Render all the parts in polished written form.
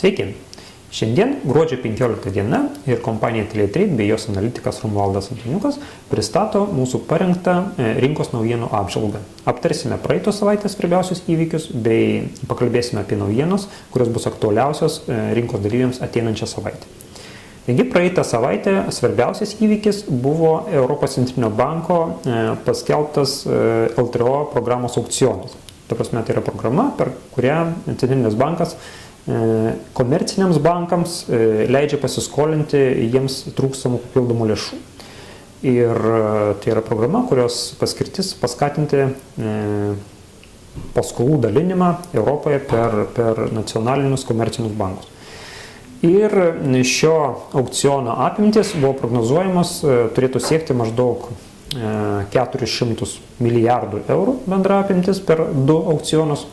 Sveiki! Šiandien gruodžio 15 diena ir kompanija Teletrade bei jos analitikas Romualdas Antoniukas pristato mūsų parengtą rinkos naujienų apžvalgą. Aptarsime praeitos savaitės svarbiausius įvykius bei pakalbėsime apie naujienos, kurios bus aktualiausios rinkos dalyviams ateinančią savaitę. Taigi praeitą savaitę svarbiausias įvykis buvo Europos centrinio banko paskelbtas LTRO programos aukcionas. Ta prasme, tai yra programa, per kurią centrinis bankas komerciniams bankams leidžia pasiskolinti jiems trūkstamų papildomų lėšų. Ir tai yra programa, kurios paskirtis paskatinti paskolų dalinimą Europoje per nacionalinius komercinius bankus. Ir šio aukciono apimtis buvo prognozuojamas, turėtų siekti maždaug 400 milijardų eurų bendra apimtis per du aukcionus.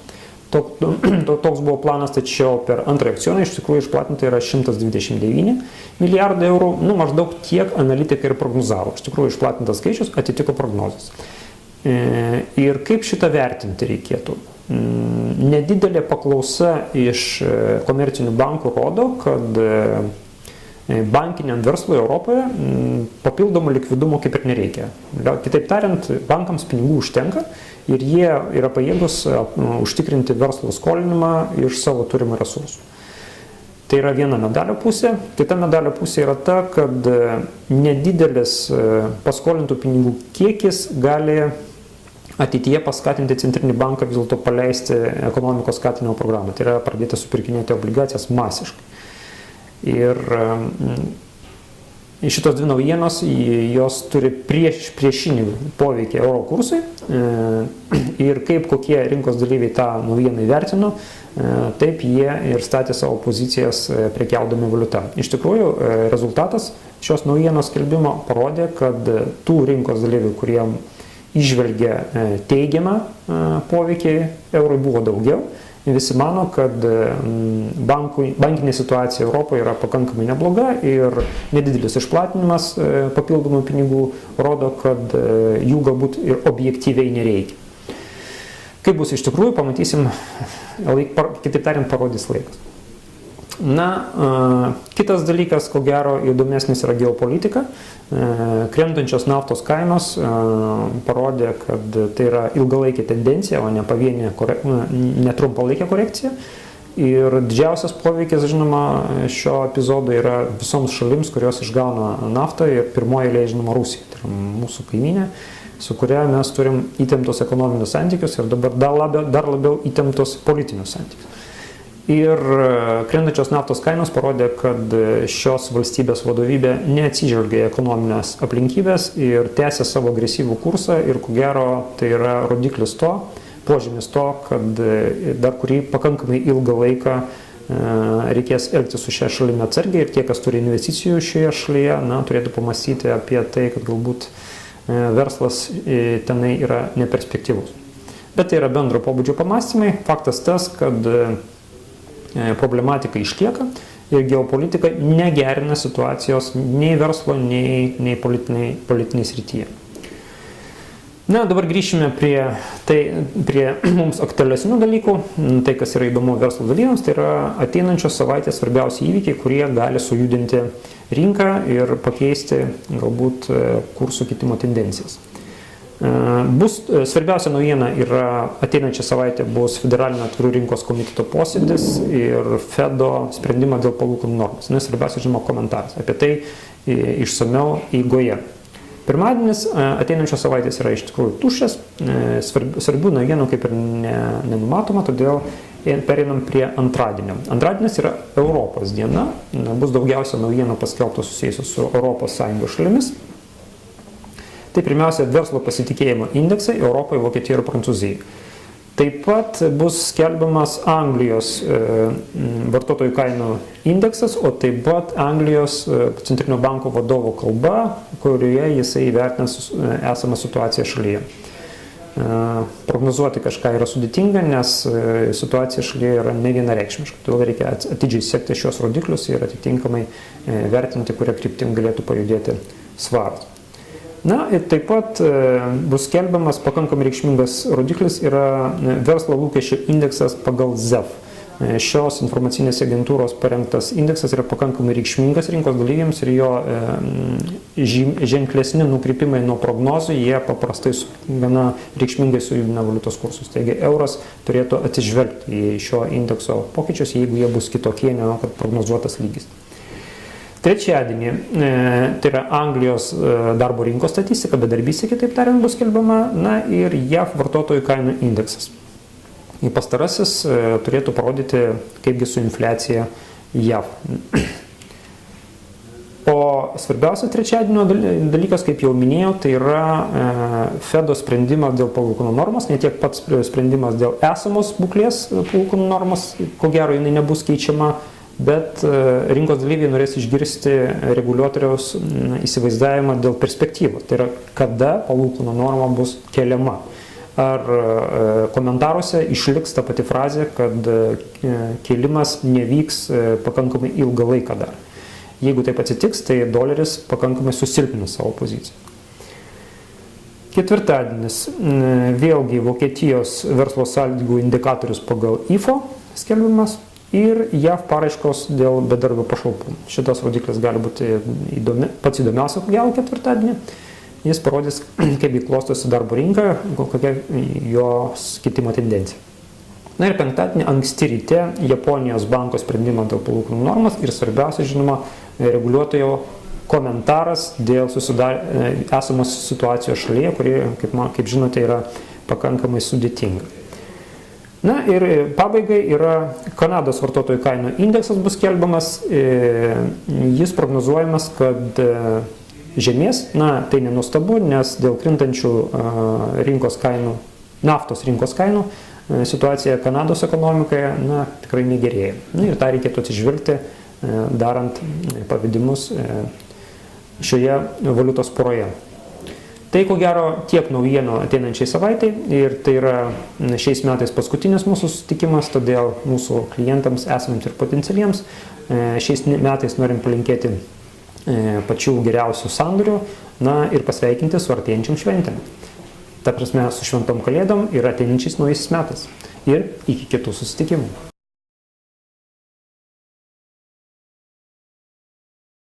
Toks buvo planas, tačiau per antrąjį aukcioną iš tikrųjų išplatinta yra 129 milijardų eurų, maždaug tiek analitikai ir prognozavo. Iš tikrųjų išplatintas skaičius atitiko prognozes. Ir kaip šitą vertinti reikėtų? Nedidelė paklausa iš komercinių bankų rodo, kad bankiniam verslui Europoje papildomo likvidumo kaip ir nereikia. Kitaip tariant, bankams pinigų užtenka ir jie yra pajėgus užtikrinti verslo skolinimą iš savo turimų resursų. Tai yra viena medalio pusė. Kita medalio pusė yra ta, kad nedidelis paskolintų pinigų kiekis gali ateityje paskatinti centrinį banką vis dėlto paleisti ekonomikos skatinimo programą. Tai yra pradėti supirkinėti obligacijas masiškai. Ir šitos dvi naujienos, jos turi priešinį poveikį euro kursui ir kaip kokie rinkos dalyviai tą naujieną įvertino, taip jie ir statė savo pozicijas prekiaudami valiuta. Iš tikrųjų, rezultatas šios naujienos skelbimo parodė, kad tų rinkos dalyvių, kurie įžvelgia teigiamą poveikį eurui, buvo daugiau. Visi mano, kad bankinė situacija Europoje yra pakankamai nebloga ir nedidelis išplatinimas papildomų pinigų rodo, kad jų galbūt ir objektyviai nereikia. Kaip bus iš tikrųjų, pamatysim, kitaip tariant, parodys laikas. Kitas dalykas, ko gero, įdomesnis yra geopolitika. Krentančios naftos kainos parodė, kad tai yra ilgalaikė tendencija, o ne pavienė netrumpalaikė korekcija. Ir didžiausias poveikis, žinoma, šio epizodo yra visoms šalims, kurios išgauna naftą ir pirmoje eilėje, žinoma, Rusija. Tai yra mūsų kaimynė, su kuria mes turim įtemptus ekonominius santykius ir dabar dar labiau įtemptus politinius santykius. Ir krentančios naftos kainos parodė, kad šios valstybės vadovybė neatsižvelgia į ekonominės aplinkybės ir tęsia savo agresyvų kursą ir ko gero tai yra rodiklis to, požymis to, kad dar kurį pakankamai ilgą laiką reikės elgtis su šia šalimi atsargiai ir tie, kas turi investicijų šioje šalyje, turėtų pamastyti apie tai, kad galbūt verslas tenai yra neperspektyvus. Bet tai yra bendro pobūdžio pamastymai. Faktas tas, kad problematika išlieka ir geopolitika negerina situacijos nei verslo, nei politiniai srityje. Dabar grįšime prie mums aktualesnių dalykų. Tai, kas yra įdomu verslo dalyviams, tai yra ateinančios savaitės svarbiausi įvykiai, kurie gali sujudinti rinką ir pakeisti galbūt kursų kitimo tendencijas. Svarbiausia naujiena yra ateinančią savaitę bus Federalinio atvirų rinkos komiteto posėdis ir Fedo sprendimas dėl palūkanų normos. Svarbiausia, žinoma, komentaras. Apie tai išsamiau eigoje. Pirmadienis ateinančios savaitės yra iš tikrųjų tuščias. Svarbių naujienų kaip ir nenumatoma, todėl pereinam prie antradienio. Antradienis yra Europos diena. Bus daugiausia naujienų paskelbtų susijusių su Europos Sąjungos šalimis. Tai pirmiausia verslo pasitikėjimo indeksai Europoje, Vokietijoje ir Prancūzijoje. Taip pat bus skelbiamas Anglijos vartotojų kainų indeksas, o taip pat Anglijos centrinio banko vadovo kalba, kurioje jisai įvertins esamą situaciją šalyje. Prognozuoti kažką yra sudėtinga, nes situacija šalyje yra ne vienareikšmiška. Todėl reikia atidžiai sekti šios rodiklius ir atitinkamai vertinti, kuria kryptim galėtų pajudėti svaras. Ir taip pat bus skelbiamas pakankamai reikšmingas rodiklis yra verslo lūkesčių indeksas pagal ZEF. Šios informacinės agentūros parengtas indeksas yra pakankamai reikšmingas rinkos dalyviams ir jo ženklesni nukrypimai nuo prognozių, jie paprastai gana reikšmingai sujudina valiutos kursus. Taigi euras turėtų atsižvelgti į šio indekso pokyčius, jeigu jie bus kitokie negu kad prognozuotas lygis. Trečiadienį, tai yra Anglijos darbo rinkos statistika, bedarbystė, kitaip tariant, bus skelbiama, na ir JAV vartotojų kainų indeksas. Pastarasis turėtų parodyti, kaipgi su infliacija JAV. O svarbiausias trečiadienio dalykas, kaip jau minėjau, tai yra Fedo sprendimas dėl palūkanų normos, ne tiek pats sprendimas dėl esamos būklės palūkanų normos, ko gero jinai nebus keičiama, bet rinkos dalyviai norės išgirsti reguliuotoriaus įsivaizdavimą dėl perspektyvos, tai yra kada palūkanų norma bus keliama. Ar komentaruose išliks ta pati frazė, kad kėlimas nevyks pakankamai ilgą laiką dar. Jeigu taip atsitiks, tai doleris pakankamai susilpnins savo poziciją. Ketvirtadienis, vėlgi Vokietijos verslo sąlygų indikatorius pagal IFO skelbimas ir JAV paraiškos dėl bedarbio pašalpų. Šitas rodiklis gali būti pats įdomiausias, ko gero, ketvirtadienį. Jis parodys, kaip įklostosi darbo rinka, kokia jos kitimo tendencija. Na ir penktadienį anksti ryte Japonijos banko sprendimą dėl palūkanų normos ir svarbiausia, žinoma, reguliuotojo komentaras dėl esamos situacijos šalyje, kuri, kaip žinote, yra pakankamai sudėtinga. Na ir pabaigai yra Kanados vartotojų kainų indeksas bus skelbiamas, jis prognozuojamas, kad žemės, na tai nenuostabu, nes dėl krintančių rinkos kainų, naftos rinkos kainų situacija Kanados ekonomikoje, na, tikrai negerėja. Na ir tą reikėtų atsižvelgti, darant pavedimus šioje valiutos poroje. Tai ko gero tiek naujienų ateinančiai savaitai ir tai yra šiais metais paskutinis mūsų susitikimas, todėl mūsų klientams esamiems ir potencialiems šiais metais norim palinkėti pačių geriausių sandorių, na ir pasveikinti su artėjančiam šventėm. Ta prasme, su šventom kalėdom ir ateinančiais naujaisiais metais. Ir iki kitų susitikimų.